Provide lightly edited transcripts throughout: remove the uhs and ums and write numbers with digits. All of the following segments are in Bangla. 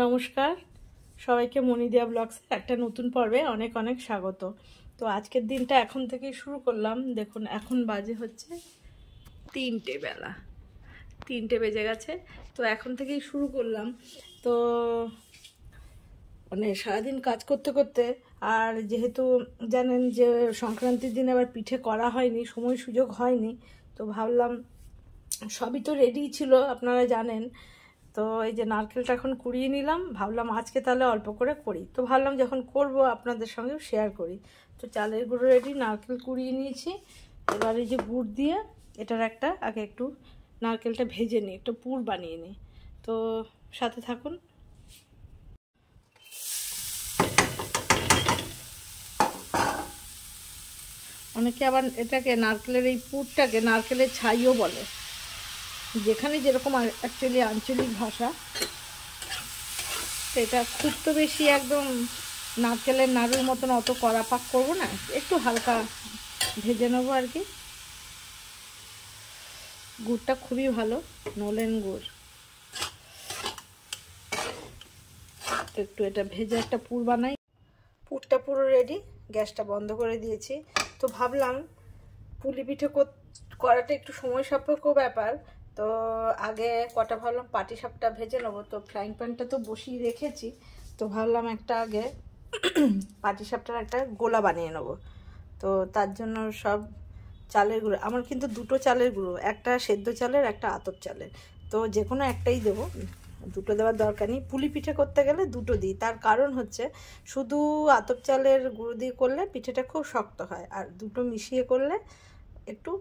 নমস্কার সবাইকে মনিদিয়া ব্লগসের একটা নতুন পর্বে অনেক অনেক স্বাগত। তো আজকের দিনটা এখন থেকেই শুরু করলাম। দেখুন এখন বাজে হচ্ছে 3টে বেলা, 3টে বেজে গেছে। তো এখন থেকেই শুরু করলাম। তো মানে সারাদিন কাজ করতে করতে, আর যেহেতু জানেন যে সংক্রান্তির দিন আবার পিঠে করা হয়নি, সময় সুযোগ হয়নি, তো ভাবলাম সবই তো রেডি ছিল আপনারা জানেন। তো এই যে নারকেলটা এখন কুড়িয়ে নিলাম, ভাবলাম আজকে তাহলে অল্প করে করি। তো ভাবলাম যখন করব আপনাদের সঙ্গেও শেয়ার করি। তো চালের গুঁড়ো রেডি, নারকেল কুড়িয়ে নিয়েছি। এবার এই যে গুড় দিয়ে এটার একটা আগে একটু নারকেলটা ভেজে নিই, একটু পুর বানিয়ে নিই। তো সাথে থাকুন। অনেকে আবার এটাকে নারকেলের এই পুরটাকে নারকেলের ছাইও বলে, যেখানে যেরকম অ্যাকচুয়ালি আঞ্চলিক ভাষা। তো এটা খুব তো বেশি একদম নারকেলের নাড়ুর মতন অত কড়া পাক করবো না, একটু হালকা ভেজে নেবো আর কি। গুড়টা খুবই ভালো, নলেন গুড়। তো একটু এটা ভেজে একটা পুর বানাই। পুরটা পুরো রেডি, গ্যাসটা বন্ধ করে দিয়েছি। তো ভাবলাম পুলি পিঠে করাটা একটু সময় সাপেক্ষ ব্যাপার। তো আগে কটা ভাবলাম পাটিসাপটা ভেজে নেবো। তো ফ্রাইং প্যানটা তো বসিয়ে রেখেছি। তো ভাবলাম একটা আগে পাটিসাপটার একটা গোলা বানিয়ে নেবো। তো তার জন্য সব চালের গুঁড়ো, আমার কিন্তু দুটো চালের গুঁড়ো, একটা সেদ্ধ চালের একটা আতপ চালের। তো যে কোনো একটাই দেবো, দুটো দেওয়ার দরকার নেই। পুলি পিঠে করতে গেলে দুটো দিই, তার কারণ হচ্ছে শুধু আতপ চালের গুঁড়ো দিয়ে করলে পিঠেটা খুব শক্ত হয়, আর দুটো মিশিয়ে করলে একটু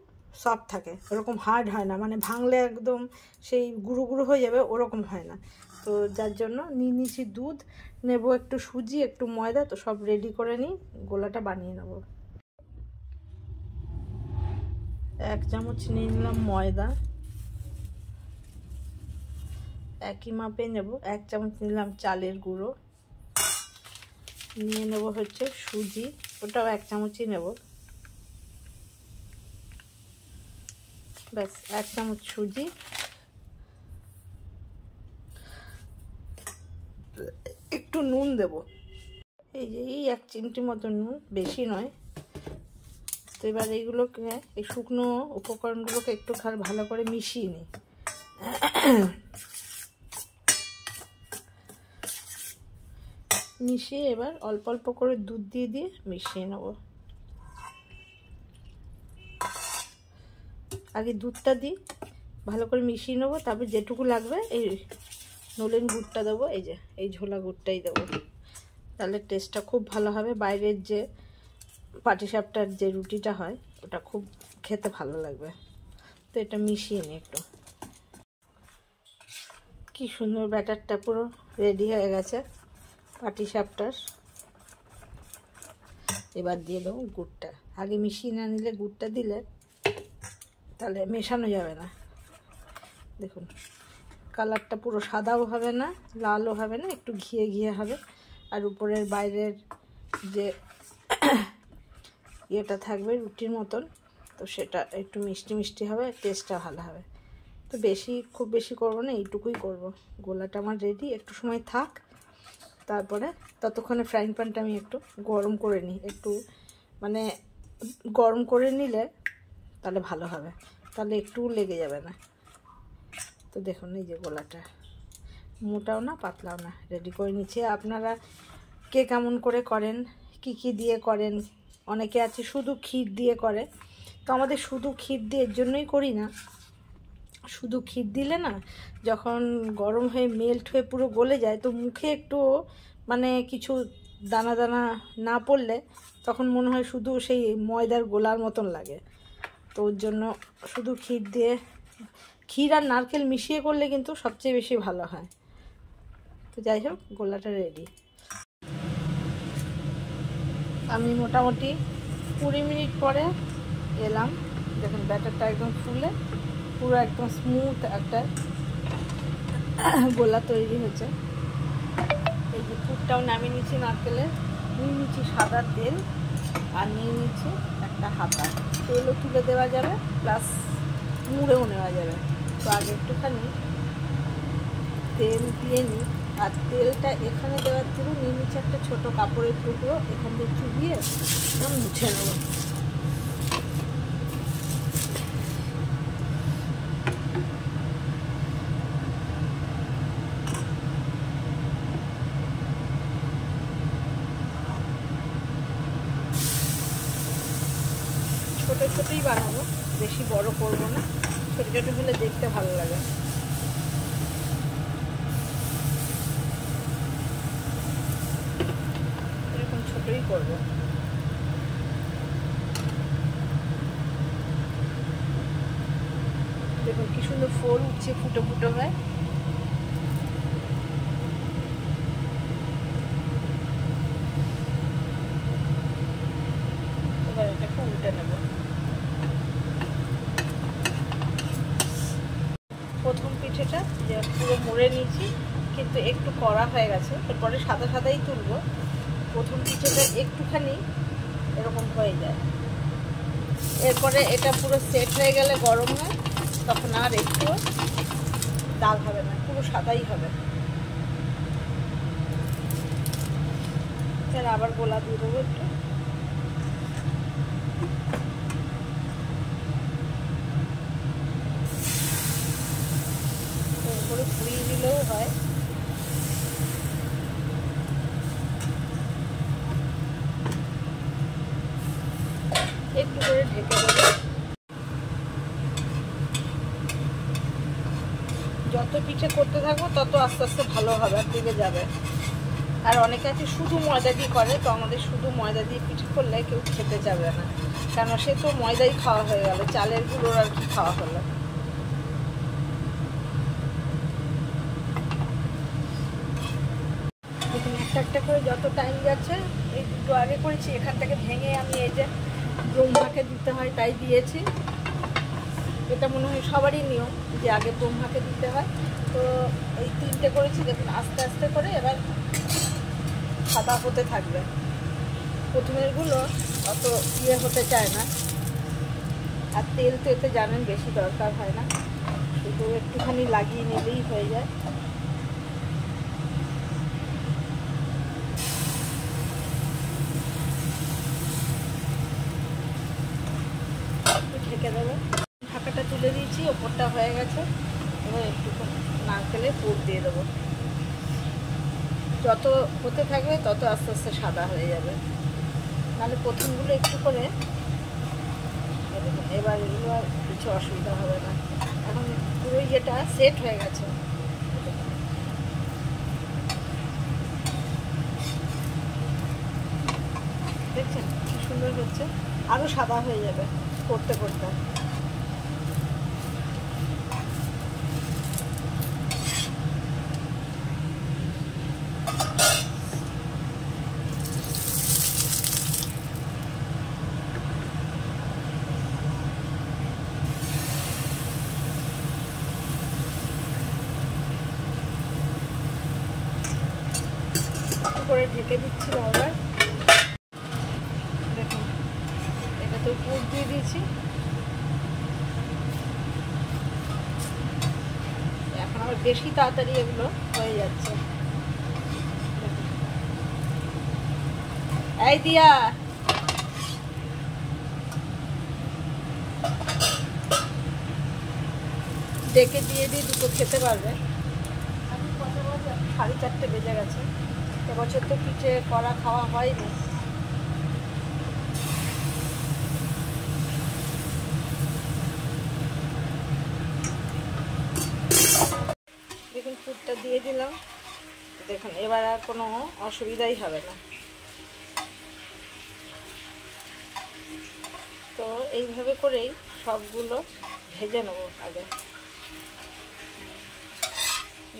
সফট থাকে, ওরকম হার্ড হয় না, মানে ভাঙলে একদম সেই গুঁড়ো গুঁড়ো হয়ে যাবে ওরকম হয় না। তো যার জন্য নিয়ে নিয়েছি দুধ, নেব একটু সুজি, একটু ময়দা। তো সব রেডি করে নিই, গোলাটা বানিয়ে নেব। 1 চামচ নিয়ে নিলাম ময়দা, একই মাপে নেব। 1 চামচ নিলাম চালের গুঁড়ো, নিয়ে নেব হচ্ছে সুজি, ওটাও 1 চামচই নেব। ব্যাস 1 চামচ সুজি, একটু নুন দেব, এই যে এই 1 চিমটি মতো নুন, বেশি নয়। তো এবার এইগুলোকে, এই শুকনো উপকরণগুলোকে একটু ভালো করে মিশিয়ে নিই। মিশিয়ে এবার অল্প অল্প করে দুধ দিয়ে দিয়ে মিশিয়ে নেব। আগে দুধটা দিই, ভালো করে মিশিয়ে নেবো, তারপর যেটুকু লাগবে এই নলেন গুড়টা দেবো, এই যে এই ঝোলা গুড়টাই দেবো, তাহলে টেস্টটা খুব ভালো হবে। বাইরের যে পাটিসাপটার যে রুটিটা হয় ওটা খুব খেতে ভালো লাগবে। তো এটা মিশিয়ে নিই একটু। কি সুন্দর ব্যাটারটা পুরো রেডি হয়ে গেছে পাটিসাপটার। এবার দিয়ে দেবো গুড়টা। আগে মিশিয়ে না নিলে গুড়টা দিলে তাহলে মেশানো যাবে না। দেখুন কালারটা পুরো সাদাও হবে না, লালও হবে না, একটু ঘিয়ে ঘিয়ে হবে। আর উপরের বাইরের যে ইয়েটা থাকবে রুটির মতন, তো সেটা একটু মিষ্টি মিষ্টি হবে, টেস্টটা ভালো হবে। তো খুব বেশি করব না, এইটুকুই করব। গোলাটা আমার রেডি, একটু সময় থাক, তারপরে ততক্ষণে ফ্রাইং প্যানটা আমি একটু গরম করে নিই। একটু মানে গরম করে নিলে তাহলে ভালো হবে, তাহলে একটু লেগে যাবে না। তো দেখুন এই যে গোলাটা মোটাও না পাতলাও না রেডি করে নিচ্ছে। আপনারা কে কেমন করে করেন, কি কি দিয়ে করেন? অনেকে আছে শুধু ক্ষীর দিয়ে করে। তো আমাদের শুধু ক্ষীর দিয়ে এর জন্যই করি না, শুধু ক্ষীর দিলে না যখন গরম হয়ে মেল্ট হয়ে পুরো গলে যায়, তো মুখে একটু মানে কিছু দানা দানা না পড়লে তখন মনে হয় শুধু সেই ময়দার গোলার মতন লাগে। তো ওর জন্য শুধু ক্ষীর দিয়ে, ক্ষীর আর নারকেল মিশিয়ে করলে কিন্তু সবচেয়ে বেশি ভালো হয়। তো যাই হোক, গোলাটা রেডি। আমি মোটামুটি 20 মিনিট পরে এলাম। দেখুন ব্যাটারটা একদম ফুলে পুরো একদম স্মুথ একটা গোলা তৈরি হয়েছে। এই যে পুরটাও নামিয়ে নিচ্ছি নারকেলের, নিয়ে নিচ্ছি সাদা তেল, আর নিয়ে নিচ্ছি একটা হাতা। তেলও তুলে দেওয়া যাবে, প্লাস মুড়েও নেওয়া যাবে। তো আগে একটুখানি তেল দিয়ে নিই, আর তেলটা এখানে দেওয়ার থেকে নিচে একটা ছোটো কাপড়ের টুকরো এখান দিয়ে চুবিয়ে মুছে নেব। ছোটো ছোটোই বানাবো, বেশি বড় করবো না, ছোটো ছোটো হলে দেখতে ভালো লাগে। এরকম ছোটোই করবো। দেখুন কি সুন্দর ফোল উঠছে, ফুটো ফুটো হয়। এবার এটাকে উল্টে নেব। প্রথম পিঠেটা যে পুরো মুড়ে নিয়েছি, কিন্তু একটু কড়া হয়ে গেছে, এরপরে সাদা সাদাই তুলবো। প্রথম পিঠেটা একটুখানি এরকম হয়ে যায়, এরপরে এটা পুরো সেট হয়ে গেলে গরম হয়, তখন আর একটু দাগ হবে না, পুরো সাদাই হবে। তাহলে আবার গোলা দিয়ে দেবো একটু। করে পুড়িয়ে দিলেও হয়। একটু করে ঢেকে দেবো। যত পিঠে করতে থাকবো তত আস্তে আস্তে ভালো হবে, আর দিকে যাবে। আর অনেকে আছে শুধু ময়দা দিয়ে করে, তো আমাদের শুধু ময়দা দিয়ে পিঠে করলে কেউ খেতে যাবে না, কারণ সে তো ময়দাই খাওয়া হয়ে গেল, চালের গুঁড়োর আর কি খাওয়া হলো। দেখুন একটা একটা করে যত টাইম যাচ্ছে, এই দুটো আগে করেছি, এখান থেকে ভেঙে আমি এই যে ব্রহ্মাকে দিতে হয় তাই দিয়েছি। এটা মনে হয় সবারই নিয়ম যে আগে ব্রহ্মাকে দিতে হয়। তো এই তিনটে করেছি, দেখুন আস্তে আস্তে করে এবার সাদা হতে থাকবে। প্রথমেরগুলো অত ইয়ে হতে চায় না, আর তেল তো এতে জানেন বেশি দরকার হয় না, শুধু একটুখানি লাগিয়ে নিলেই হয়ে যায়। ঢেকে দেবো। ঢাকাটা তুলে দিয়েছি, ওপরটা হয়ে গেছে। এবার একটু নারকেলের পুর দিয়ে দেবো। যত হতে থাকবে তত আস্তে আস্তে সাদা হয়ে যাবে, নাহলে প্রথমগুলো একটু করে। এবার এগুলো আর কিছু অসুবিধা হবে না, এখন পুরো ইয়েটা সেট হয়ে গেছে। দেখছেন কি সুন্দর হচ্ছে, আরও সাদা হয়ে যাবে করতে করতে। করে ঢেকে দিচ্ছিলাম আবার। দেখুন এটা তো পুর দিয়ে দিয়েছি, এখন আবার বেশি তাড়াতাড়ি এগুলো হয়ে যাচ্ছে। এই দিয়া ডেকে দিয়ে দিয়ে দুটো খেতে পারবে। আমি কত বাজে? 4:30 বেজে গেছে। এবছর তো পিঠে করা খাওয়া হয়নি। দেখুন পুরটা দিয়ে দিলাম, দেখুন এবার আর কোনো অসুবিধাই হবে না। তো এইভাবে করেই সবগুলো ভেজে নেবো আগে।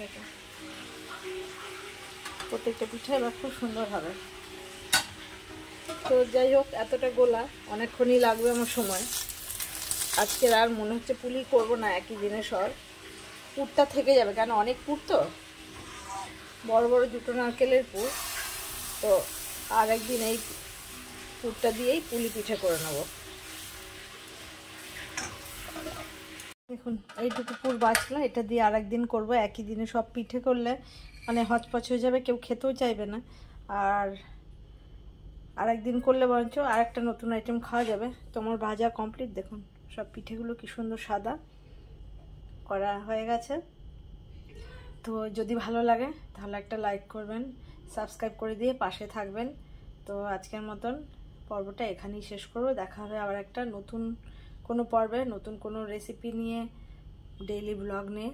দেখুন প্রত্যেকটা পিঠে এবার খুব সুন্দর হবে। তো যাই হোক, এতটা গোলা অনেকক্ষণই লাগবে আমার সময়। আজকের আর মনে হচ্ছে পুলি করবো না, একই দিনে সব পুরটা থেকে যাবে, কেন অনেক পুর তো, বড় বড় দুটো নারকেলের পুর। তো আর একদিন এই পুরটা দিয়েই পুলি পিঠে করে নেব। দেখুন এইটুকু পুর বাঁচলো, এটা দিয়ে আর একদিন করবো। একই দিনে সব পিঠে করলে মানে হচপচ হয়ে যাবে, কেউ খেতেও চাইবে না। আর একদিন করলে বরঞ্চ আর একটা নতুন আইটেম খাওয়া যাবে। তোমার ভাজা কমপ্লিট, দেখুন সব পিঠেগুলো কি সুন্দর সাদা করা হয়ে গেছে। তো যদি ভালো লাগে তাহলে একটা লাইক করবেন, সাবস্ক্রাইব করে দিয়ে পাশে থাকবেন। তো আজকের মতন পর্বটা এখানেই শেষ করব। দেখা হবে আবার একটা নতুন কোনো পর্বে, নতুন কোনো রেসিপি নিয়ে, ডেইলি ব্লগ নিয়ে।